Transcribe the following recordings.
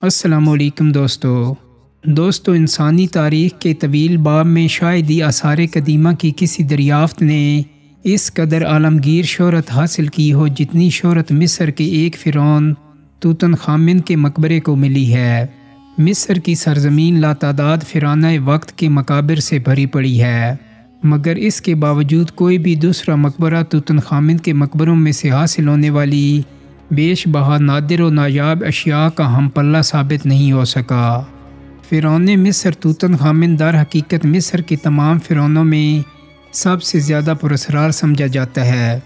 السلام علیکم دوستو انسانی تاریخ کے طویل باب میں شاید ہی آثار قدیمہ کی کسی دریافت نے اس قدر عالمگیر شہرت حاصل کی ہو جتنی شہرت مصر کے ایک فرعون توتن خامن کے مقبرے کو ملی ہے۔ مصر کی سرزمین لاتعداد فراعنہ وقت کے مقابر سے بھری پڑی ہے، مگر اس کے باوجود کوئی بھی دوسرا مقبرہ توتن خامن کے مقبروں میں سے حاصل ہونے والی بیش بہا نادر و نایاب اشیاء کا ہم پلہ ثابت نہیں ہو سکا۔ فرعون مصر توتن خامن در حقیقت مصر کے تمام فرعونوں میں سب سے زیادہ پراسرار سمجھا جاتا ہے،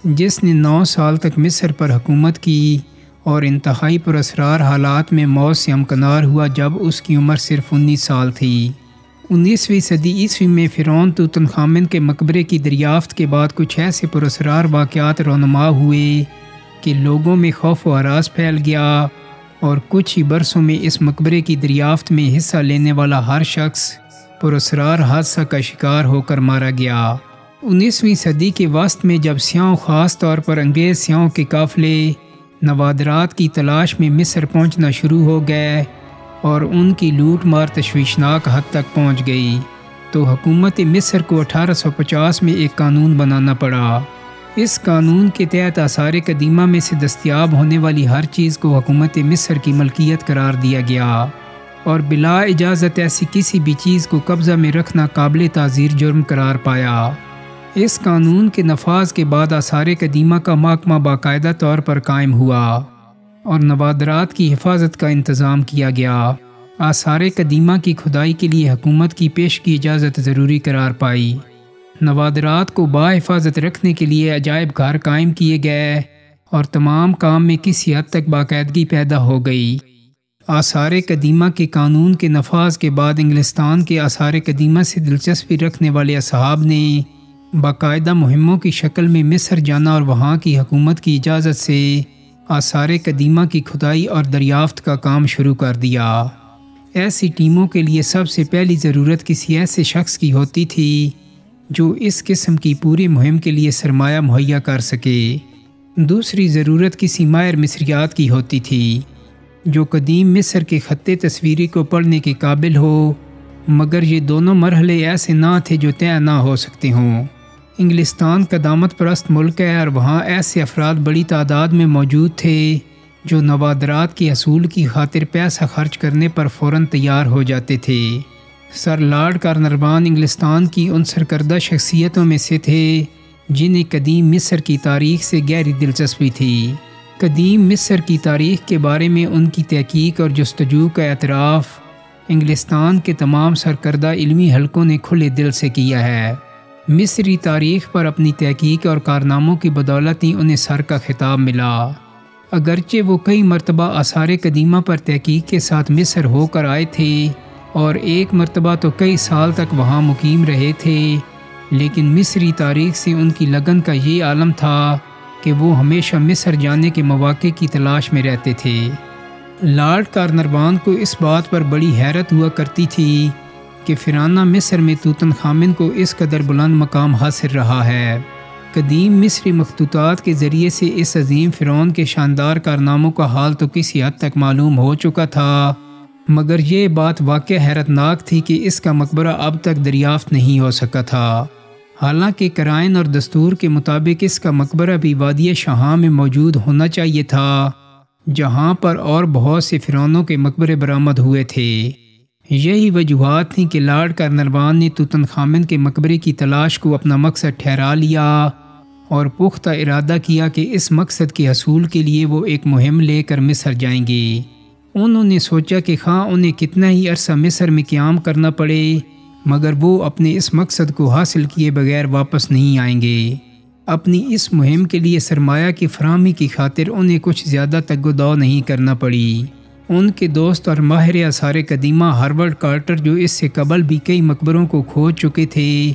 جس نے 9 سال تک مصر پر حکومت کی اور انتہائی پراسرار حالات میں موت سے ہمکنار ہوا جب اس کی عمر صرف 19 سال تھی۔ 19ویں صدی عیسوی میں فرعون توتن خامن کے مقبرے کی دریافت کے بعد کچھ ایسے پراسرار واقعات رونما ہوئے کہ لوگوں میں خوف و ہراس پھیل گیا اور کچھ ہی برسوں میں اس مقبرے کی دریافت میں حصہ لینے والا ہر شخص پراسرار حادثہ کا شکار ہو کر مارا گیا۔ 19ویں صدی کے وسط میں جب سیاحوں، خاص طور پر انگریز سیاحوں کے قافلے نوادرات کی تلاش میں مصر پہنچنا شروع ہو گئے اور ان کی لوٹ مار تشویشناک حد تک پہنچ گئی، تو حکومت مصر کو 1850 میں ایک قانون بنانا پڑا۔ اس قانون کے تحت آثار قدیمہ میں سے دستیاب ہونے والی ہر چیز کو حکومت مصر کی ملکیت قرار دیا گیا اور بلا اجازت ایسی کسی بھی چیز کو قبضہ میں رکھنا قابل تعزیر جرم قرار پایا۔ اس قانون کے نفاذ کے بعد آثار قدیمہ کا محکمہ باقاعدہ طور پر قائم ہوا اور نوادرات کی حفاظت کا انتظام کیا گیا۔ آثار قدیمہ کی کھدائی کے لیے حکومت کی پیش کی اجازت ضروری قرار پائی۔ نوادرات کو بحفاظت رکھنے کے لیے عجائب گھر قائم کیے گئے اور تمام کام میں کسی حد تک باقاعدگی پیدا ہو گئی۔ آثار قدیمہ کے قانون کے نفاذ کے بعد انگلستان کے آثار قدیمہ سے دلچسپی رکھنے والے اصحاب نے باقاعدہ مہموں کی شکل میں مصر جانا اور وہاں کی حکومت کی اجازت سے آثار قدیمہ کی کھدائی اور دریافت کا کام شروع کر دیا۔ ایسی ٹیموں کے لیے سب سے پہلی ضرورت کسی ایسے شخص کی ہوتی تھی جو اس قسم کی پوری مہم کے لیے سرمایہ مہیا کر سکے۔ دوسری ضرورت کسی ماہر مصریات کی ہوتی تھی جو قدیم مصر کے خط تصویری کو پڑھنے کے قابل ہو، مگر یہ دونوں مرحلے ایسے نہ تھے جو طے نہ ہو سکتے ہوں۔ انگلستان قدامت پرست ملک ہے اور وہاں ایسے افراد بڑی تعداد میں موجود تھے جو نوادرات کے حصول کی خاطر پیسہ خرچ کرنے پر فوراً تیار ہو جاتے تھے۔ سر لارڈ کارنروان انگلستان کی ان سرکردہ شخصیتوں میں سے تھے جنہیں قدیم مصر کی تاریخ سے گہری دلچسپی تھی۔ قدیم مصر کی تاریخ کے بارے میں ان کی تحقیق اور جستجو کا اعتراف انگلستان کے تمام سرکردہ علمی حلقوں نے کھلے دل سے کیا ہے۔ مصری تاریخ پر اپنی تحقیق اور کارناموں کی بدولت ہی انہیں سر کا خطاب ملا۔ اگرچہ وہ کئی مرتبہ آثار قدیمہ پر تحقیق کے ساتھ مصر ہو کر آئے تھے اور ایک مرتبہ تو کئی سال تک وہاں مقیم رہے تھے، لیکن مصری تاریخ سے ان کی لگن کا یہ عالم تھا کہ وہ ہمیشہ مصر جانے کے مواقع کی تلاش میں رہتے تھے۔ لارڈ کارنروان کو اس بات پر بڑی حیرت ہوا کرتی تھی کہ فرعونہ مصر میں توتن خامن کو اس قدر بلند مقام حاصل رہا ہے۔ قدیم مصری مخطوطات کے ذریعے سے اس عظیم فرعون کے شاندار کارناموں کا حال تو کسی حد تک معلوم ہو چکا تھا، مگر یہ بات واقع حیرت ناک تھی کہ اس کا مقبرہ اب تک دریافت نہیں ہو سکا تھا۔ حالانکہ قرائن اور دستور کے مطابق اس کا مقبرہ بھی وادی شاہاں میں موجود ہونا چاہیے تھا، جہاں پر اور بہت سے فرعونوں کے مقبرے برآمد ہوئے تھے۔ یہی وجوہات تھیں کہ لارڈ کارنروان نے توتن خامن کے مقبرے کی تلاش کو اپنا مقصد ٹھہرا لیا اور پختہ ارادہ کیا کہ اس مقصد کے حصول کے لیے وہ ایک مہم لے کر مصر جائیں گے۔ انہوں نے سوچا کہ خواہ انہیں کتنا ہی عرصہ مصر میں قیام کرنا پڑے، مگر وہ اپنے اس مقصد کو حاصل کیے بغیر واپس نہیں آئیں گے۔ اپنی اس مہم کے لیے سرمایہ کی فراہمی کی خاطر انہیں کچھ زیادہ تگ و دو نہیں کرنا پڑی۔ ان کے دوست اور ماہر آثار قدیمہ ہارورڈ کارٹر، جو اس سے قبل بھی کئی مقبروں کو کھوج چکے تھے،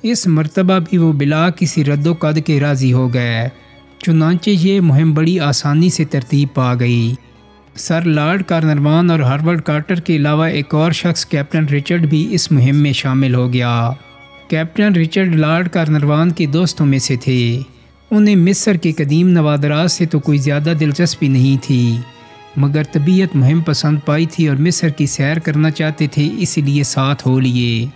اس مرتبہ بھی وہ بلا کسی رد و قد کے راضی ہو گئے۔ چنانچہ یہ مہم بڑی آسانی سے ترتیب پا گئی۔ سر لارڈ کارنروان اور ہارورڈ کارٹر کے علاوہ ایک اور شخص کیپٹن رچرڈ بھی اس مہم میں شامل ہو گیا۔ کیپٹن رچرڈ لارڈ کارنروان کے دوستوں میں سے تھے۔ انہیں مصر کے قدیم نوادرات سے تو کوئی زیادہ دلچسپی نہیں تھی، مگر طبیعت مہم پسند پائی تھی اور مصر کی سیر کرنا چاہتے تھے، اس لیے ساتھ ہو لیے۔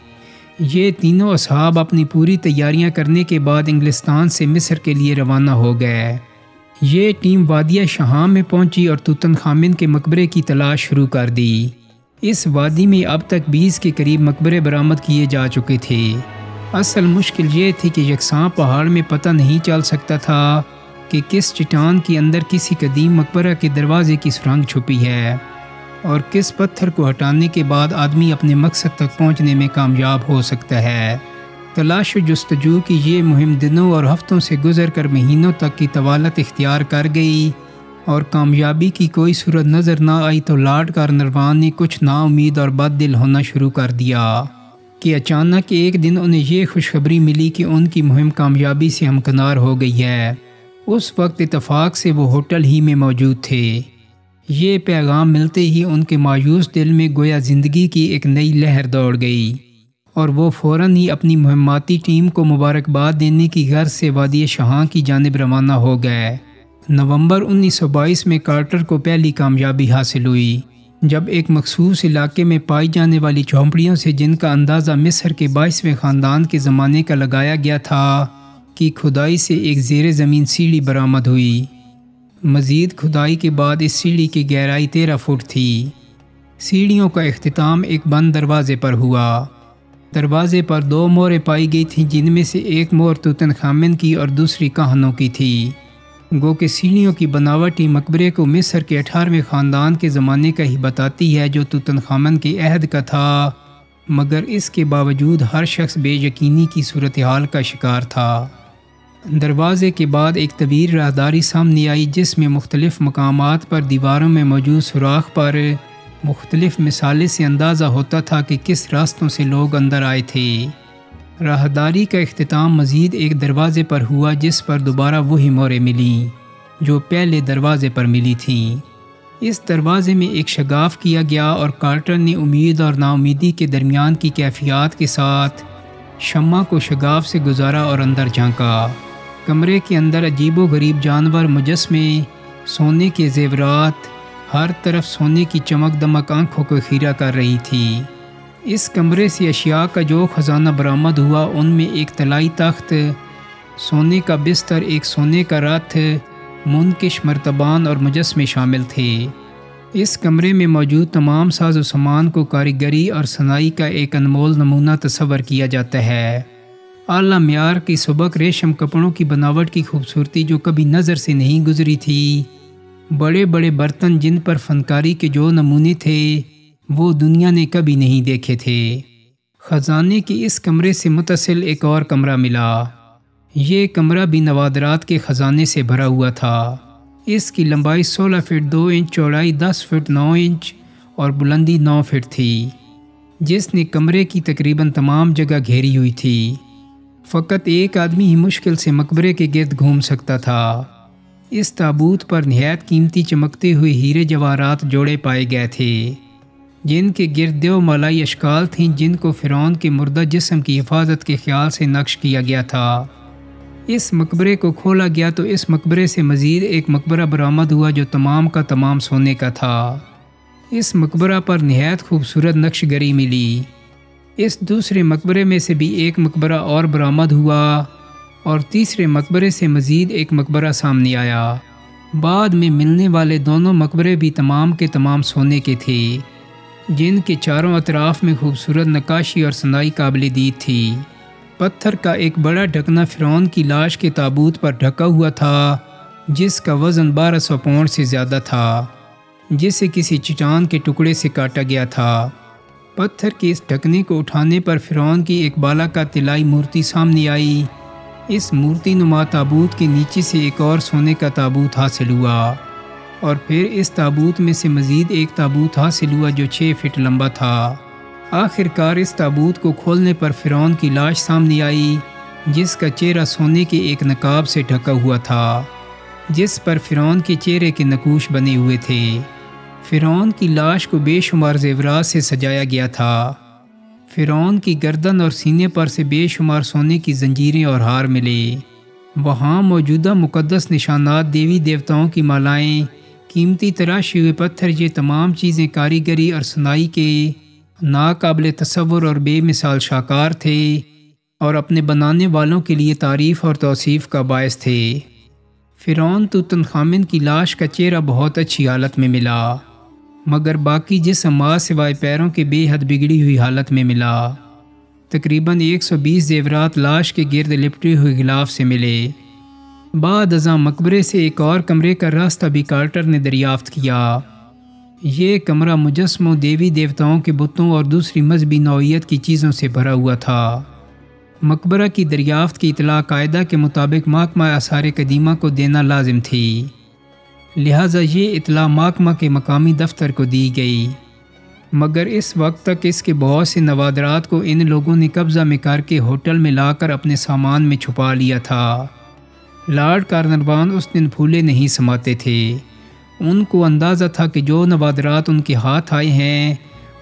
یہ تینوں اصحاب اپنی پوری تیاریاں کرنے کے بعد انگلستان سے مصر کے لیے روانہ ہو گئے۔ یہ ٹیم وادیہ شہام میں پہنچی اور توتن خامن کے مقبرے کی تلاش شروع کر دی۔ اس وادی میں اب تک 20 کے قریب مقبرے برآمد کیے جا چکے تھے۔ اصل مشکل یہ تھی کہ یکساں پہاڑ میں پتہ نہیں چل سکتا تھا کہ کس چٹان کے اندر کسی قدیم مقبرہ کے دروازے کی سرنگ چھپی ہے اور کس پتھر کو ہٹانے کے بعد آدمی اپنے مقصد تک پہنچنے میں کامیاب ہو سکتا ہے۔ تلاش و جستجو کی یہ مہم دنوں اور ہفتوں سے گزر کر مہینوں تک کی طوالت اختیار کر گئی اور کامیابی کی کوئی صورت نظر نہ آئی تو لارڈ کارنروان نے کچھ نا امید اور بد دل ہونا شروع کر دیا کہ اچانک ایک دن انہیں یہ خوشخبری ملی کہ ان کی مہم کامیابی سے ہمکنار ہو گئی ہے۔ اس وقت اتفاق سے وہ ہوٹل ہی میں موجود تھے۔ یہ پیغام ملتے ہی ان کے مایوس دل میں گویا زندگی کی ایک نئی لہر دوڑ گئی اور وہ فوراً ہی اپنی مہماتی ٹیم کو مبارکباد دینے کی غرض سے وادی شہاں کی جانب روانہ ہو گئے۔ نومبر 1922 میں کارٹر کو پہلی کامیابی حاصل ہوئی جب ایک مخصوص علاقے میں پائی جانے والی جھونپڑیوں سے، جن کا اندازہ مصر کے 22ویں خاندان کے زمانے کا لگایا گیا تھا، کی کھدائی سے ایک زیر زمین سیڑھی برآمد ہوئی۔ مزید کھدائی کے بعد اس سیڑھی کی گہرائی 13 فٹ تھی۔ سیڑھیوں کا اختتام ایک بند دروازے پر ہوا۔ دروازے پر 2 مہریں پائی گئی تھیں، جن میں سے ایک مہر توتن خامن کی اور دوسری کاہنوں کی تھی۔ گو کہ سیڑھیوں کی بناوٹ ہی مقبرے کو مصر کے 18ویں خاندان کے زمانے کا ہی بتاتی ہے جو توتن خامن کے عہد کا تھا، مگر اس کے باوجود ہر شخص بے یقینی کی صورتحال کا شکار تھا۔ دروازے کے بعد ایک طویل راہداری سامنے آئی جس میں مختلف مقامات پر دیواروں میں موجود سوراخ پر مختلف مثالیں سے اندازہ ہوتا تھا کہ کس راستوں سے لوگ اندر آئے تھے۔ راہداری کا اختتام مزید ایک دروازے پر ہوا جس پر دوبارہ وہی مہریں ملیں جو پہلے دروازے پر ملی تھیں۔ اس دروازے میں ایک شگاف کیا گیا اور کارٹر نے امید اور نا امیدی کے درمیان کی کیفیات کے ساتھ شمع کو شگاف سے گزارا اور اندر جھانکا۔ کمرے کے اندر عجیب و غریب جانور، مجسمے، سونے کے زیورات، ہر طرف سونے کی چمک دمک آنکھوں کو خیرہ کر رہی تھی۔ اس کمرے سے اشیاء کا جو خزانہ برآمد ہوا ان میں ایک طلائی تخت، سونے کا بستر، ایک سونے کا رتھ، منقش مرتبان اور مجسمے شامل تھے۔ اس کمرے میں موجود تمام ساز و سامان کو کاریگری اور صنائی کا ایک انمول نمونہ تصور کیا جاتا ہے۔ اعلیٰ معیار کی سبک ریشم کپڑوں کی بناوٹ کی خوبصورتی جو کبھی نظر سے نہیں گزری تھی، بڑے بڑے برتن جن پر فنکاری کے جو نمونے تھے وہ دنیا نے کبھی نہیں دیکھے تھے۔ خزانے کی اس کمرے سے متصل ایک اور کمرہ ملا۔ یہ کمرہ بھی نوادرات کے خزانے سے بھرا ہوا تھا۔ اس کی لمبائی 16 فٹ 2 انچ، چوڑائی 10 فٹ 9 انچ اور بلندی 9 فٹ تھی، جس نے کمرے کی تقریباً تمام جگہ گھیری ہوئی تھی۔ فقط ایک آدمی ہی مشکل سے مقبرے کے گرد گھوم سکتا تھا۔ اس تابوت پر نہایت قیمتی چمکتے ہوئے ہیرے جواہرات جوڑے پائے گئے تھے، جن کے گرد دیو مالائی اشکال تھیں جن کو فرعون کے مردہ جسم کی حفاظت کے خیال سے نقش کیا گیا تھا۔ اس مقبرے کو کھولا گیا تو اس مقبرے سے مزید ایک مقبرہ برآمد ہوا جو تمام کا تمام سونے کا تھا۔ اس مقبرہ پر نہایت خوبصورت نقش گری ملی۔ اس دوسرے مقبرے میں سے بھی ایک مقبرہ اور برآمد ہوا اور تیسرے مقبرے سے مزید ایک مقبرہ سامنے آیا۔ بعد میں ملنے والے دونوں مقبرے بھی تمام کے تمام سونے کے تھے، جن کے چاروں اطراف میں خوبصورت نقاشی اور صنائی قابل دید تھی۔ پتھر کا ایک بڑا ڈھکنا فرعون کی لاش کے تابوت پر ڈھکا ہوا تھا جس کا وزن 1200 پاؤنڈ سے زیادہ تھا، جسے کسی چٹان کے ٹکڑے سے کاٹا گیا تھا۔ پتھر کے اس ڈھکنے کو اٹھانے پر فرعون کی ایک بالا کا طلائی مورتی سامنے آئی۔ اس مورتی نما تابوت کے نیچے سے ایک اور سونے کا تابوت حاصل ہوا اور پھر اس تابوت میں سے مزید ایک تابوت حاصل ہوا جو 6 فٹ لمبا تھا۔ آخر کار اس تابوت کو کھولنے پر فرعون کی لاش سامنے آئی جس کا چہرہ سونے کے ایک نقاب سے ڈھکا ہوا تھا، جس پر فرعون کے چہرے کے نقوش بنے ہوئے تھے۔ فرعون کی لاش کو بے شمار زیورات سے سجایا گیا تھا۔ فرعون کی گردن اور سینے پر سے بے شمار سونے کی زنجیریں اور ہار ملے۔ وہاں موجودہ مقدس نشانات، دیوی دیوتاؤں کی مالائیں، قیمتی تراشے ہوئے پتھر، یہ تمام چیزیں کاریگری اور صنائی کے ناقابل تصور اور بے مثال شاہکار تھے اور اپنے بنانے والوں کے لیے تعریف اور توصیف کا باعث تھے۔ فرعون توتن خامن کی لاش کا چہرہ بہت اچھی حالت میں ملا، مگر باقی جسم ماں سوائے پیروں کے بے حد بگڑی ہوئی حالت میں ملا۔ تقریباً 120 زیورات لاش کے گرد لپٹے ہوئے غلاف سے ملے۔ بعد ازاں مقبرے سے ایک اور کمرے کا راستہ بھی کارٹر نے دریافت کیا۔ یہ کمرہ مجسموں، دیوی دیوتاؤں کے بتوں اور دوسری مذہبی نوعیت کی چیزوں سے بھرا ہوا تھا۔ مقبرہ کی دریافت کی اطلاع قاعدہ کے مطابق محکمہ آثار قدیمہ کو دینا لازم تھی، لہٰذا یہ اطلاع محکمہ کے مقامی دفتر کو دی گئی، مگر اس وقت تک اس کے بہت سے نوادرات کو ان لوگوں نے قبضہ میں کر کے ہوٹل میں لا کر اپنے سامان میں چھپا لیا تھا۔ لارڈ کارنروان اس دن پھولے نہیں سماتے تھے۔ ان کو اندازہ تھا کہ جو نوادرات ان کے ہاتھ آئے ہیں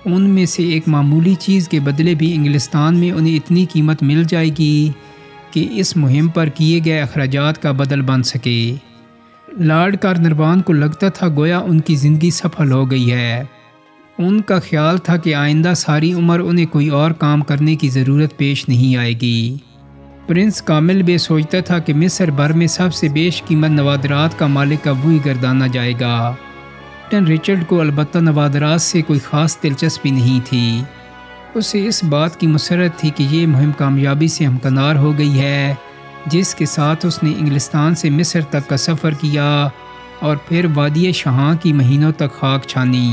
ان میں سے ایک معمولی چیز کے بدلے بھی انگلستان میں انہیں اتنی قیمت مل جائے گی کہ اس مہم پر کیے گئے اخراجات کا بدل بن سکے۔ لارڈ کارنروان کو لگتا تھا گویا ان کی زندگی سفل ہو گئی ہے۔ ان کا خیال تھا کہ آئندہ ساری عمر انہیں کوئی اور کام کرنے کی ضرورت پیش نہیں آئے گی۔ پرنس کامل بھی سوچتا تھا کہ مصر بھر میں سب سے بیش قیمت نوادرات کا مالک اب وہی گردانا جائے گا۔ کیپٹن رچرڈ کو البتہ نوادرات سے کوئی خاص دلچسپی نہیں تھی۔ اسے اس بات کی مسرت تھی کہ یہ مہم کامیابی سے ہمکنار ہو گئی ہے، جس کے ساتھ اس نے انگلستان سے مصر تک کا سفر کیا اور پھر وادی شاہاں کی مہینوں تک خاک چھانی۔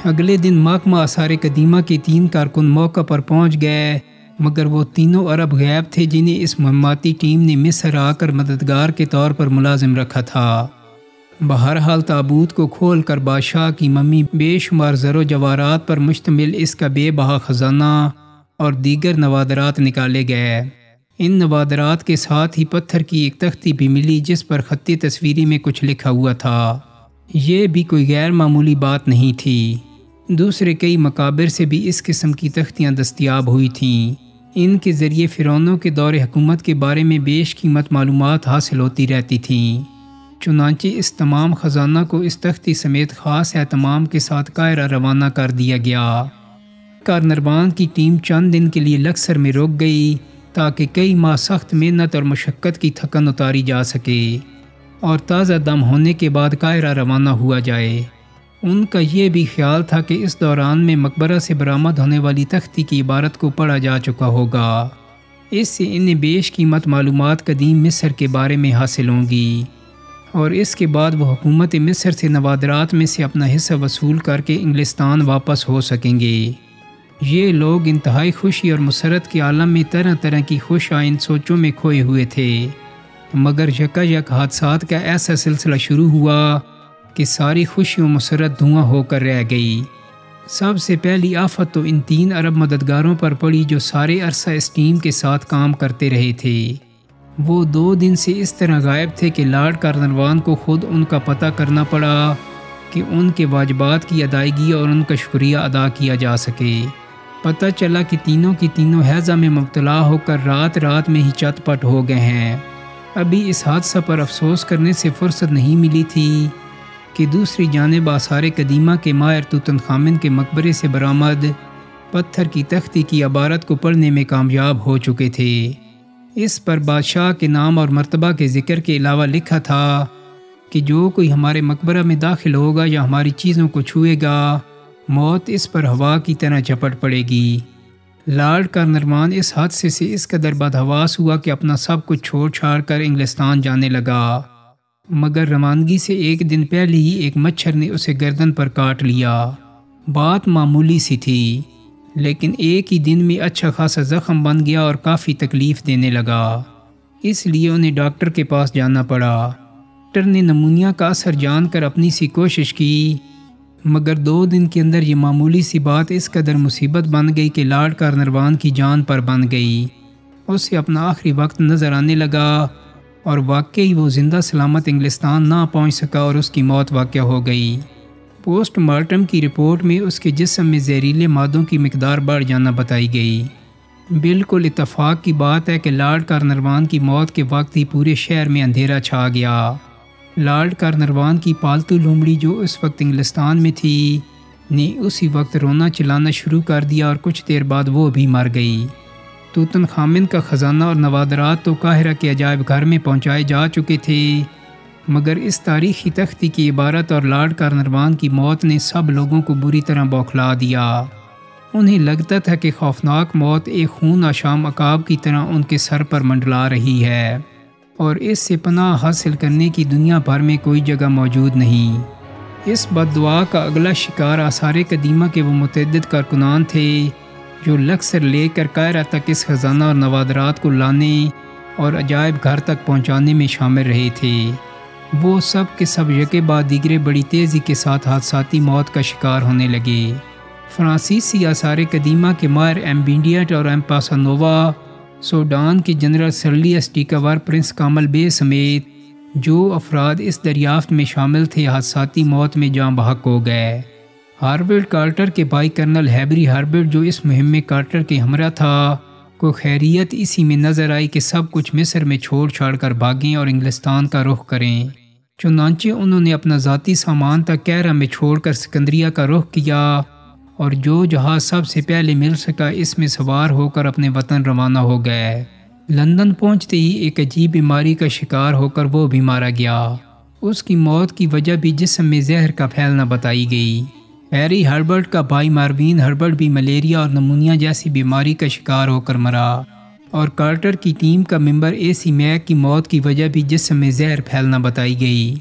اگلے دن محکمہ آثار قدیمہ کے 3 کارکن موقع پر پہنچ گئے، مگر وہ تینوں عرب غائب تھے جنہیں اس مہماتی ٹیم نے مصر آ کر مددگار کے طور پر ملازم رکھا تھا۔ بہرحال تابوت کو کھول کر بادشاہ کی ممی، بے شمار زر و جواہرات پر مشتمل اس کا بے بہا خزانہ اور دیگر نوادرات نکالے گئے۔ ان نوادرات کے ساتھ ہی پتھر کی ایک تختی بھی ملی جس پر خطی تصویری میں کچھ لکھا ہوا تھا۔ یہ بھی کوئی غیر معمولی بات نہیں تھی۔ دوسرے کئی مقابر سے بھی اس قسم کی تختیاں دستیاب ہوئی تھیں۔ ان کے ذریعے فرعونوں کے دور حکومت کے بارے میں بیش قیمت معلومات حاصل ہوتی رہتی تھیں۔ چنانچہ اس تمام خزانہ کو اس تختی سمیت خاص اہتمام کے ساتھ قاہرہ روانہ کر دیا گیا۔ کارنروان کی ٹیم چند دن کے لیے لکسر میں رک گئی تاکہ کئی ماہ سخت محنت اور مشقت کی تھکن اتاری جا سکے اور تازہ دم ہونے کے بعد قاہرہ روانہ ہوا جائے۔ ان کا یہ بھی خیال تھا کہ اس دوران میں مقبرہ سے برآمد ہونے والی تختی کی عبارت کو پڑھا جا چکا ہوگا۔ اس سے انہیں بیش قیمت معلومات قدیم مصر کے بارے میں حاصل ہوں گی اور اس کے بعد وہ حکومت مصر سے نوادرات میں سے اپنا حصہ وصول کر کے انگلستان واپس ہو سکیں گے۔ یہ لوگ انتہائی خوشی اور مسرت کے عالم میں طرح طرح کی خوش آئند سوچوں میں کھوئے ہوئے تھے، مگر یکایک حادثات کا ایسا سلسلہ شروع ہوا کہ ساری خوشی و مسرت دھواں ہو کر رہ گئی۔ سب سے پہلی آفت تو ان 3 عرب مددگاروں پر پڑی جو سارے عرصہ اس ٹیم کے ساتھ کام کرتے رہے تھے۔ وہ 2 دن سے اس طرح غائب تھے کہ لارڈ کارنروان کو خود ان کا پتہ کرنا پڑا کہ ان کے واجبات کی ادائیگی اور ان کا شکریہ ادا کیا جا سکے۔ پتہ چلا کہ تینوں کی تینوں ہیضہ میں مبتلا ہو کر رات رات میں ہی چت پٹ ہو گئے ہیں۔ ابھی اس حادثہ پر افسوس کرنے سے فرصت نہیں ملی تھی کہ دوسری جانب آثار قدیمہ کے ماہر توتن خامن کے مقبرے سے برآمد پتھر کی تختی کی عبارت کو پڑھنے میں کامیاب ہو چکے تھے۔ اس پر بادشاہ کے نام اور مرتبہ کے ذکر کے علاوہ لکھا تھا کہ جو کوئی ہمارے مقبرہ میں داخل ہوگا یا ہماری چیزوں کو چھوئے گا، موت اس پر ہوا کی طرح جھپٹ پڑے گی۔ لارڈ کارنروان اس حادثے سے اس قدر بدحواس ہوا کہ اپنا سب کچھ چھوڑ چھاڑ کر انگلستان جانے لگا، مگر روانگی سے 1 دن پہلے ہی ایک مچھر نے اسے گردن پر کاٹ لیا۔ بات معمولی سی تھی، لیکن ایک ہی دن میں اچھا خاصا زخم بن گیا اور کافی تکلیف دینے لگا۔ اس لیے انہیں ڈاکٹر کے پاس جانا پڑا۔ ڈاکٹر نے نمونیا کا اثر جان کر اپنی سی کوشش کی، مگر 2 دن کے اندر یہ معمولی سی بات اس قدر مصیبت بن گئی کہ لارڈ کارنروان کی جان پر بن گئی۔ اسے اپنا آخری وقت نظر آنے لگا اور واقعی وہ زندہ سلامت انگلستان نہ پہنچ سکا اور اس کی موت واقع ہو گئی۔ پوسٹ مارٹم کی رپورٹ میں اس کے جسم میں زہریلے مادوں کی مقدار بڑھ جانا بتائی گئی۔ بالکل اتفاق کی بات ہے کہ لارڈ کارنروان کی موت کے وقت ہی پورے شہر میں اندھیرا چھا گیا۔ لارڈ کارنروان کی پالتو لومڑی جو اس وقت انگلستان میں تھی نے اسی وقت رونا چلانا شروع کر دیا اور کچھ دیر بعد وہ بھی مر گئی۔ توتن خامن کا خزانہ اور نوادرات تو قاہرہ کے عجائب گھر میں پہنچائے جا چکے تھے، مگر اس تاریخی تختی کی عبارت اور لارڈ کارنروان کی موت نے سب لوگوں کو بری طرح بوکھلا دیا۔ انہیں لگتا تھا کہ خوفناک موت ایک خون آشام عقاب کی طرح ان کے سر پر منڈلا رہی ہے اور اس سے پناہ حاصل کرنے کی دنیا بھر میں کوئی جگہ موجود نہیں۔ اس بد دعا کا اگلا شکار آثار قدیمہ کے وہ متعدد کارکنان تھے جو لکسر لے کر قاہرہ تک اس خزانہ اور نوادرات کو لانے اور عجائب گھر تک پہنچانے میں شامل رہے تھے۔ وہ سب کے سب یکے بعد دیگرے بڑی تیزی کے ساتھ حادثاتی موت کا شکار ہونے لگے۔ فرانسیسی آثار قدیمہ کے ماہر ایم بینڈیٹ اور ایم پاسانووا، سوڈان کے جنرل سرلیس ڈیکاور، پرنس کامل بے سمیت جو افراد اس دریافت میں شامل تھے حادثاتی موت میں جاں بحق ہو گئے۔ ہارورڈ کارٹر کے بھائی کرنل ہیبری ہارورڈ جو اس مہم میں کارٹر کے ہمراہ تھا کو خیریت اسی میں نظر آئی کہ سب کچھ مصر میں چھوڑ چھاڑ کر بھاگیں اور انگلستان کا رخ کریں۔ چنانچہ انہوں نے اپنا ذاتی سامان تک قاہرہ میں چھوڑ کر سکندریہ کا رخ کیا اور جو جہاز سب سے پہلے مل سکا اس میں سوار ہو کر اپنے وطن روانہ ہو گئے۔ لندن پہنچتے ہی ایک عجیب بیماری کا شکار ہو کر وہ بھی مارا گیا۔ اس کی موت کی وجہ بھی جسم میں زہر کا پھیلنا بتائی گئی۔ ہیری ہربرٹ کا بھائی ماروین ہربرٹ بھی ملیریا اور نمونیا جیسی بیماری کا شکار ہو کر مرا، اور کارٹر کی ٹیم کا ممبر اے سی میک کی موت کی وجہ بھی جسم میں زہر پھیلنا بتائی گئی۔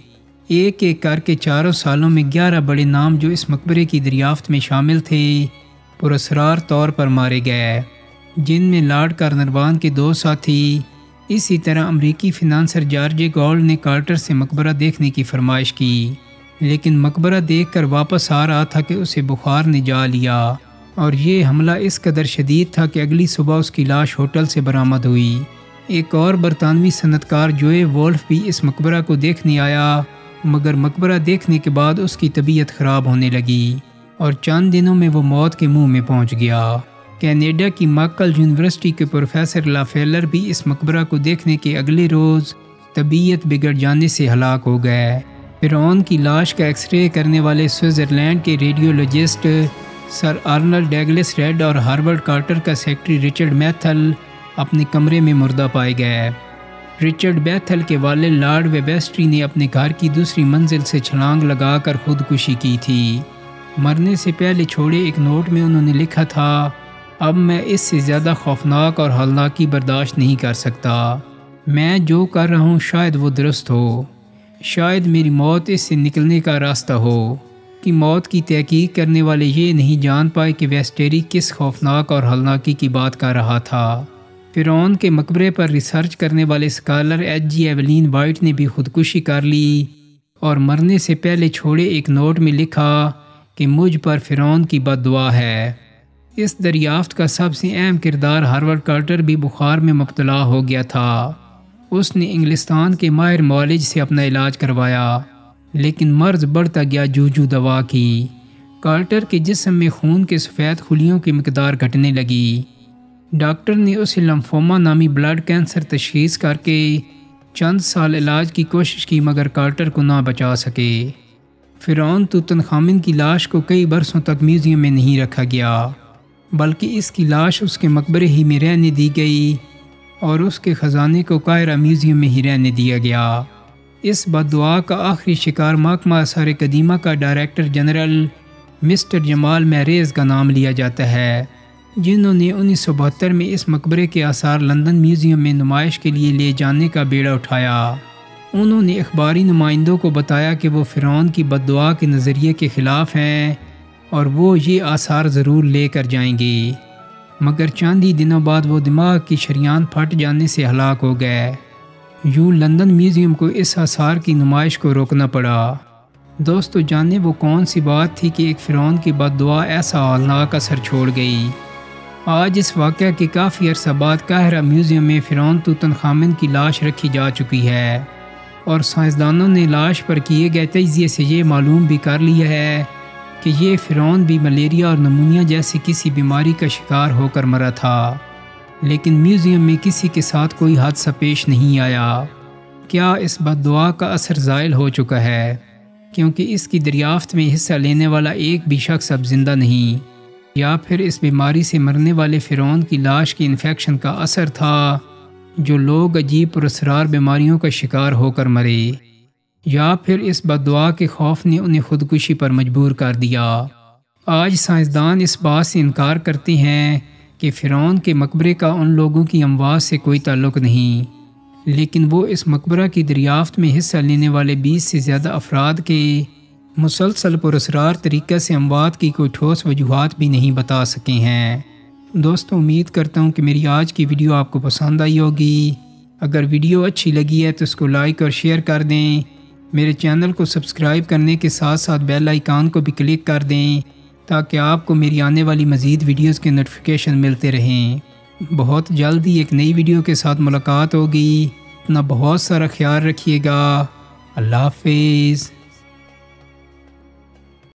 ایک ایک کر کے 4 سالوں میں 11 بڑے نام جو اس مقبرے کی دریافت میں شامل تھے پراسرار طور پر مارے گئے، جن میں لارڈ کارنروان کے 2 ساتھی۔ اسی طرح امریکی فنانسر جارج گولڈ نے کارٹر سے مقبرہ دیکھنے کی فرمائش کی، لیکن مقبرہ دیکھ کر واپس آ رہا تھا کہ اسے بخار نے جا لیا، اور یہ حملہ اس قدر شدید تھا کہ اگلی صبح اس کی لاش ہوٹل سے برآمد ہوئی۔ ایک اور برطانوی صنعت کار جوئے وولف بھی اس مقبرہ کو دیکھنے آیا، مگر مقبرہ دیکھنے کے بعد اس کی طبیعت خراب ہونے لگی اور چند دنوں میں وہ موت کے منہ میں پہنچ گیا۔ کینیڈا کی ماکل یونیورسٹی کے پروفیسر لافیلر بھی اس مقبرہ کو دیکھنے کے اگلے روز طبیعت بگڑ جانے سے ہلاک ہو گئے۔ فرعون کی لاش کا ایکس رے کرنے والے سوئٹزرلینڈ کے ریڈیولوجسٹ سر آرنلڈ ڈیگلس ریڈ اور ہارورڈ کارٹر کا سیکرٹری رچرڈ میتھل اپنے کمرے میں مردہ پائے گئے۔ رچرڈ بیتھل کے والد لارڈ ویبسٹری نے اپنے گھر کی دوسری منزل سے چھلانگ لگا کر خودکشی کی تھی۔ مرنے سے پہلے چھوڑے ایک نوٹ میں انہوں نے لکھا تھا، اب میں اس سے زیادہ خوفناک اور ہولناکی برداشت نہیں کر سکتا۔ میں جو کر رہا ہوں شاید وہ درست ہو، شاید میری موت اس سے نکلنے کا راستہ ہو۔ کہ موت کی تحقیق کرنے والے یہ نہیں جان پائے کہ ویسٹیری کس خوفناک اور ہولناکی کی بات کر رہا تھا۔ فرعون کے مقبرے پر ریسرچ کرنے والے scholar H G Evelyn White نے بھی خودکشی کر لی اور مرنے سے پہلے چھوڑے ایک نوٹ میں لکھا کہ مجھ پر فرعون کی بد دعا ہے۔ اس دریافت کا سب سے اہم کردار ہارورڈ کارٹر بھی بخار میں مبتلا ہو گیا تھا۔ اس نے انگلستان کے ماہر معالج سے اپنا علاج کروایا، لیکن مرض بڑھتا گیا جوجو دوا کی۔ کارٹر کے جسم میں خون کے سفید خلیوں کی مقدار گھٹنے لگی۔ ڈاکٹر نے اسے لمفوما نامی بلڈ کینسر تشخیص کر کے چند سال علاج کی کوشش کی، مگر کارٹر کو نہ بچا سکے۔ فرعون توتن خامن کی لاش کو کئی برسوں تک میوزیم میں نہیں رکھا گیا، بلکہ اس کی لاش اس کے مقبرے ہی میں رہنے دی گئی اور اس کے خزانے کو قاہرہ میوزیم میں ہی رہنے دیا گیا۔ اس بد دعا کا آخری شکار محکمہ آثار قدیمہ کا ڈائریکٹر جنرل مسٹر جمال میریز کا نام لیا جاتا ہے، جنہوں نے 1972 میں اس مقبرے کے آثار لندن میوزیم میں نمائش کے لیے لے جانے کا بیڑا اٹھایا۔ انہوں نے اخباری نمائندوں کو بتایا کہ وہ فرعون کی بد دعا کے نظریے کے خلاف ہیں اور وہ یہ آثار ضرور لے کر جائیں گے، مگر چند ہی دنوں بعد وہ دماغ کی شریان پھٹ جانے سے ہلاک ہو گئے۔ یوں لندن میوزیم کو اس آثار کی نمائش کو روکنا پڑا۔ دوستو، جانے وہ کون سی بات تھی کہ ایک فرعون کی بد دعا ایسا ہولناک اثر چھوڑ گئی۔ آج اس واقعہ کے کافی عرصہ بعد قاہرہ میوزیم میں فرعون توتن خامن کی لاش رکھی جا چکی ہے، اور سائنسدانوں نے لاش پر کیے گئے تجزیے سے یہ معلوم بھی کر لیا ہے کہ یہ فرعون بھی ملیریا اور نمونیا جیسی کسی بیماری کا شکار ہو کر مرا تھا، لیکن میوزیم میں کسی کے ساتھ کوئی حادثہ پیش نہیں آیا۔ کیا اس بد دعا کا اثر زائل ہو چکا ہے؟ کیونکہ اس کی دریافت میں حصہ لینے والا ایک بھی شخص اب زندہ نہیں، یا پھر اس بیماری سے مرنے والے فرعون کی لاش کی انفیکشن کا اثر تھا جو لوگ عجیب پراسرار بیماریوں کا شکار ہو کر مرے، یا پھر اس بد دعا کے خوف نے انہیں خودکشی پر مجبور کر دیا۔ آج سائنسدان اس بات سے انکار کرتے ہیں کہ فرعون کے مقبرے کا ان لوگوں کی اموات سے کوئی تعلق نہیں، لیکن وہ اس مقبرہ کی دریافت میں حصہ لینے والے 20 سے زیادہ افراد کے مسلسل پراسرار طریقے سے اموات کی کوئی ٹھوس وجوہات بھی نہیں بتا سکے ہیں۔ دوستو، امید کرتا ہوں کہ میری آج کی ویڈیو آپ کو پسند آئی ہوگی۔ اگر ویڈیو اچھی لگی ہے تو اس کو لائک اور شیئر کر دیں۔ میرے چینل کو سبسکرائب کرنے کے ساتھ ساتھ بیل آئیکن کو بھی کلک کر دیں تاکہ آپ کو میری آنے والی مزید ویڈیوز کے نوٹیفیکیشن ملتے رہیں۔ بہت جلدی ایک نئی ویڈیو کے ساتھ ملاقات ہوگی۔ اپنا بہت سارا خیال رکھیے گا۔ اللہ حافظ۔